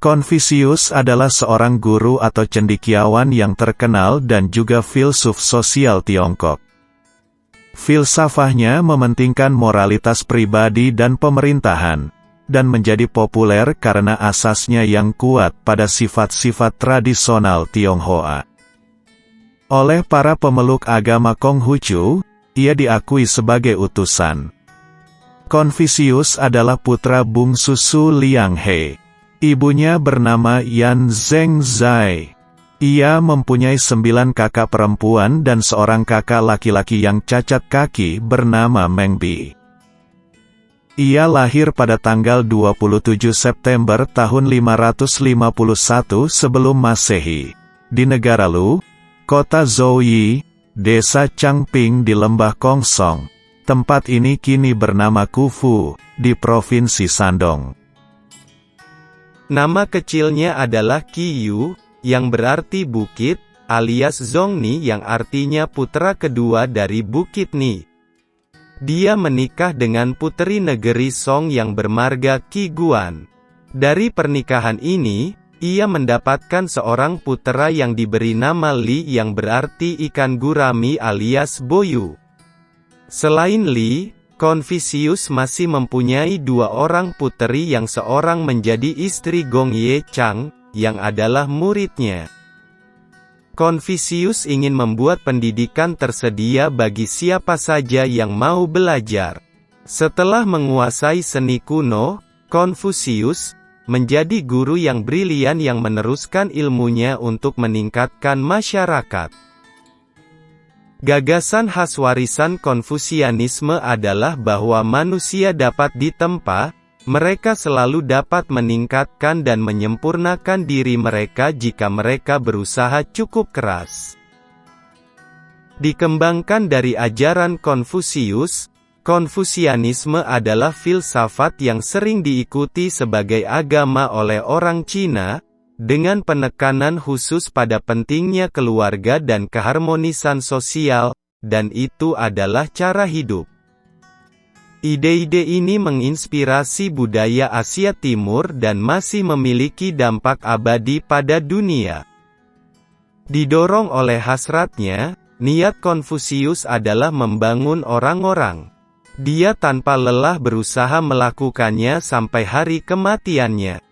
Konfusius adalah seorang guru atau cendekiawan yang terkenal dan juga filsuf sosial Tiongkok. Filsafahnya mementingkan moralitas pribadi dan pemerintahan, dan menjadi populer karena asasnya yang kuat pada sifat-sifat tradisional Tionghoa. Oleh para pemeluk agama Konghucu, ia diakui sebagai utusan. Konfusius adalah putra bungsu Su Lianghe. Ibunya bernama Yan Zhengzai. Ia mempunyai 9 kakak perempuan dan seorang kakak laki-laki yang cacat kaki bernama Meng Bi. Ia lahir pada tanggal 27 September tahun 551 sebelum Masehi, di negara Lu, kota Zhouyi, desa Changping di lembah Kongsong. Tempat ini kini bernama Kufu, di provinsi Shandong. Nama kecilnya adalah Qiyu, yang berarti bukit, alias Zhongni yang artinya putra kedua dari Bukit Ni. Dia menikah dengan puteri negeri Song yang bermarga Qi Guan. Dari pernikahan ini, ia mendapatkan seorang putera yang diberi nama Li yang berarti ikan gurami alias boyu. Selain Li, Konfusius masih mempunyai 2 orang puteri yang seorang menjadi istri Gong Ye Chang, yang adalah muridnya. Konfusius ingin membuat pendidikan tersedia bagi siapa saja yang mau belajar. Setelah menguasai seni kuno, Konfusius menjadi guru yang brilian yang meneruskan ilmunya untuk meningkatkan masyarakat. Gagasan khas warisan Konfusianisme adalah bahwa manusia dapat ditempa, mereka selalu dapat meningkatkan dan menyempurnakan diri mereka jika mereka berusaha cukup keras. Dikembangkan dari ajaran Konfusius, Konfusianisme adalah filsafat yang sering diikuti sebagai agama oleh orang Cina, dengan penekanan khusus pada pentingnya keluarga dan keharmonisan sosial, dan itu adalah cara hidup. Ide-ide ini menginspirasi budaya Asia Timur dan masih memiliki dampak abadi pada dunia. Didorong oleh hasratnya, niat Konfusius adalah membangun orang-orang. Dia tanpa lelah berusaha melakukannya sampai hari kematiannya.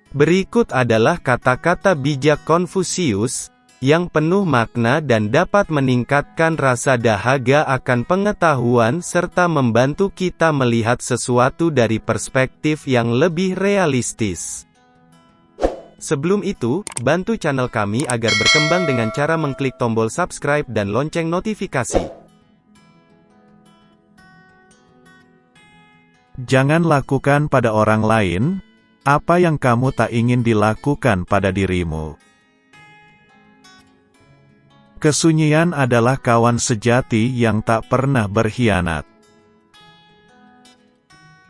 Berikut adalah kata-kata bijak Konfusius, yang penuh makna dan dapat meningkatkan rasa dahaga akan pengetahuan serta membantu kita melihat sesuatu dari perspektif yang lebih realistis. Sebelum itu, bantu channel kami agar berkembang dengan cara mengklik tombol subscribe dan lonceng notifikasi. Jangan lakukan pada orang lain apa yang kamu tak ingin dilakukan pada dirimu. Kesunyian adalah kawan sejati yang tak pernah berkhianat.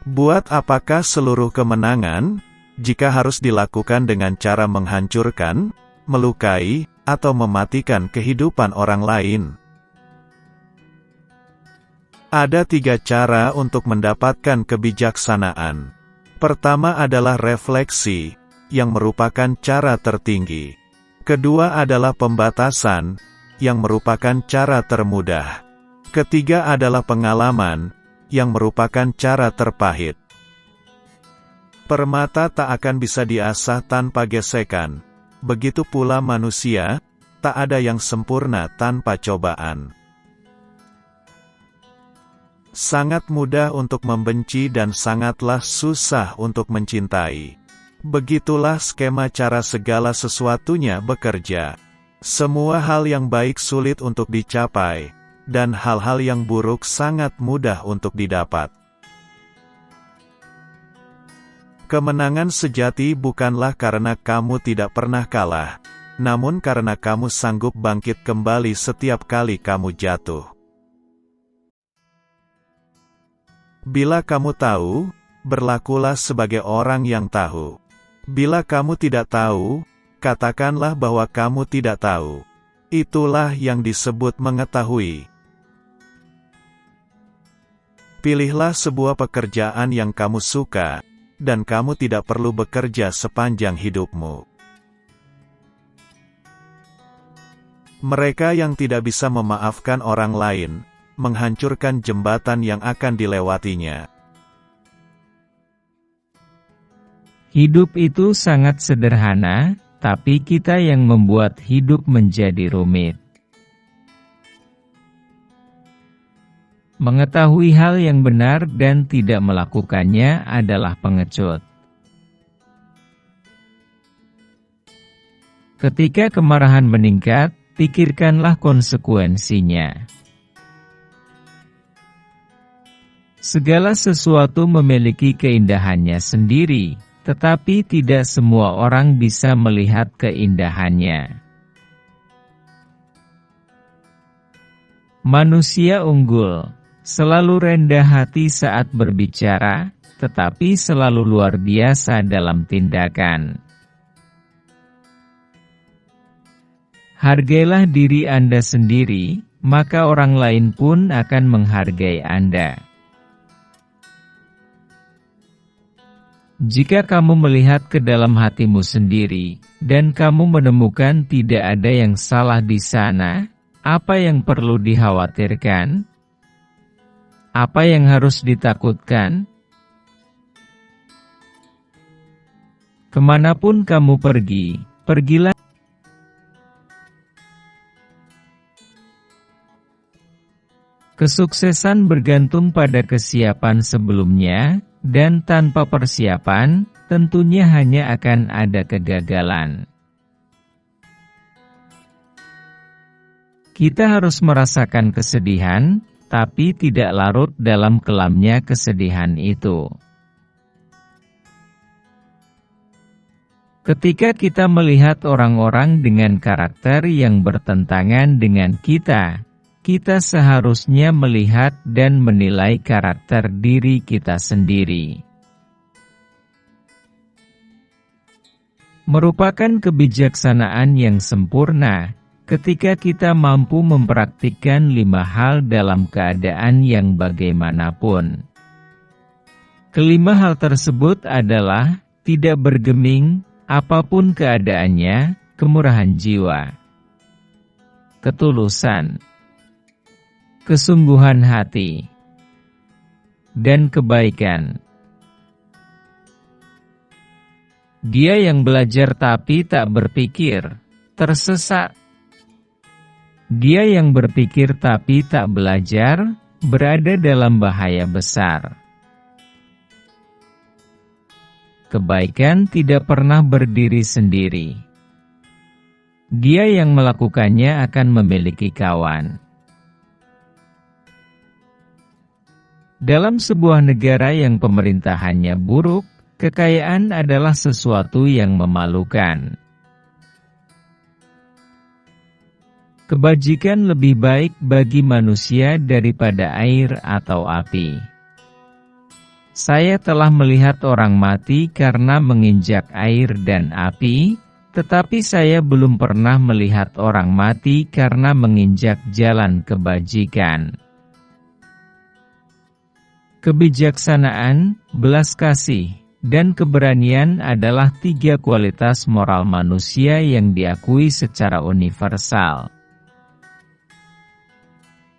Buat apakah seluruh kemenangan, jika harus dilakukan dengan cara menghancurkan, melukai, atau mematikan kehidupan orang lain? Ada 3 cara untuk mendapatkan kebijaksanaan. Pertama adalah refleksi, yang merupakan cara tertinggi. Kedua adalah pembatasan, yang merupakan cara termudah. Ketiga adalah pengalaman, yang merupakan cara terpahit. Permata tak akan bisa diasah tanpa gesekan. Begitu pula manusia, tak ada yang sempurna tanpa cobaan. Sangat mudah untuk membenci dan sangatlah susah untuk mencintai. Begitulah skema cara segala sesuatunya bekerja. Semua hal yang baik sulit untuk dicapai, dan hal-hal yang buruk sangat mudah untuk didapat. Kemenangan sejati bukanlah karena kamu tidak pernah kalah, namun karena kamu sanggup bangkit kembali setiap kali kamu jatuh. Bila kamu tahu, berlakulah sebagai orang yang tahu. Bila kamu tidak tahu, katakanlah bahwa kamu tidak tahu. Itulah yang disebut mengetahui. Pilihlah sebuah pekerjaan yang kamu suka, dan kamu tidak perlu bekerja sepanjang hidupmu. Mereka yang tidak bisa memaafkan orang lain, menghancurkan jembatan yang akan dilewatinya. Hidup itu sangat sederhana, tapi kita yang membuat hidup menjadi rumit. Mengetahui hal yang benar dan tidak melakukannya adalah pengecut. Ketika kemarahan meningkat, pikirkanlah konsekuensinya. Segala sesuatu memiliki keindahannya sendiri, tetapi tidak semua orang bisa melihat keindahannya. Manusia unggul selalu rendah hati saat berbicara, tetapi selalu luar biasa dalam tindakan. Hargailah diri Anda sendiri, maka orang lain pun akan menghargai Anda. Jika kamu melihat ke dalam hatimu sendiri, dan kamu menemukan tidak ada yang salah di sana, apa yang perlu dikhawatirkan? Apa yang harus ditakutkan? Kemanapun kamu pergi, pergilah. Kesuksesan bergantung pada kesiapan sebelumnya, dan tanpa persiapan, tentunya hanya akan ada kegagalan. Kita harus merasakan kesedihan, tapi tidak larut dalam kelamnya kesedihan itu. Ketika kita melihat orang-orang dengan karakter yang bertentangan dengan kita seharusnya melihat dan menilai karakter diri kita sendiri. Merupakan kebijaksanaan yang sempurna ketika kita mampu mempraktikkan 5 hal dalam keadaan yang bagaimanapun. Kelima hal tersebut adalah tidak bergeming, apapun keadaannya, kemurahan jiwa, ketulusan, kesungguhan hati, dan kebaikan. Dia yang belajar tapi tak berpikir, tersesat. Dia yang berpikir tapi tak belajar, berada dalam bahaya besar. Kebaikan tidak pernah berdiri sendiri. Dia yang melakukannya akan memiliki kawan. Dalam sebuah negara yang pemerintahannya buruk, kekayaan adalah sesuatu yang memalukan. Kebajikan lebih baik bagi manusia daripada air atau api. Saya telah melihat orang mati karena menginjak air dan api, tetapi saya belum pernah melihat orang mati karena menginjak jalan kebajikan. Kebijaksanaan, belas kasih, dan keberanian adalah 3 kualitas moral manusia yang diakui secara universal.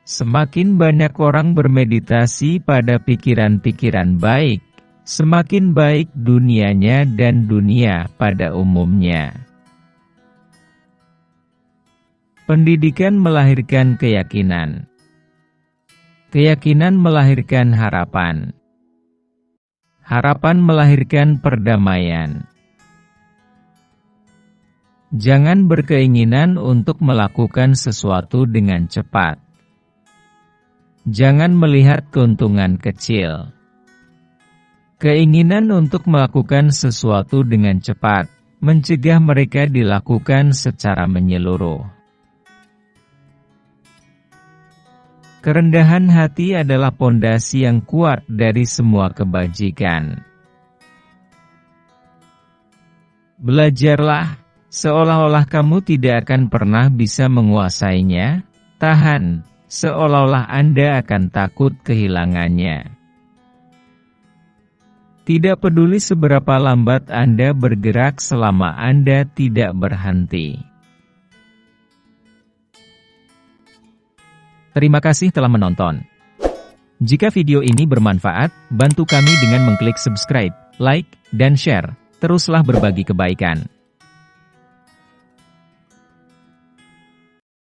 Semakin banyak orang bermeditasi pada pikiran-pikiran baik, semakin baik dunianya dan dunia pada umumnya. Pendidikan melahirkan keyakinan. Keyakinan melahirkan harapan. Harapan melahirkan perdamaian. Jangan berkeinginan untuk melakukan sesuatu dengan cepat. Jangan melihat keuntungan kecil. Keinginan untuk melakukan sesuatu dengan cepat, mencegah mereka dilakukan secara menyeluruh. Kerendahan hati adalah pondasi yang kuat dari semua kebajikan. Belajarlah, seolah-olah kamu tidak akan pernah bisa menguasainya. Tahan, seolah-olah Anda akan takut kehilangannya. Tidak peduli seberapa lambat Anda bergerak selama Anda tidak berhenti. Terima kasih telah menonton. Jika video ini bermanfaat, bantu kami dengan mengklik subscribe, like, dan share. Teruslah berbagi kebaikan.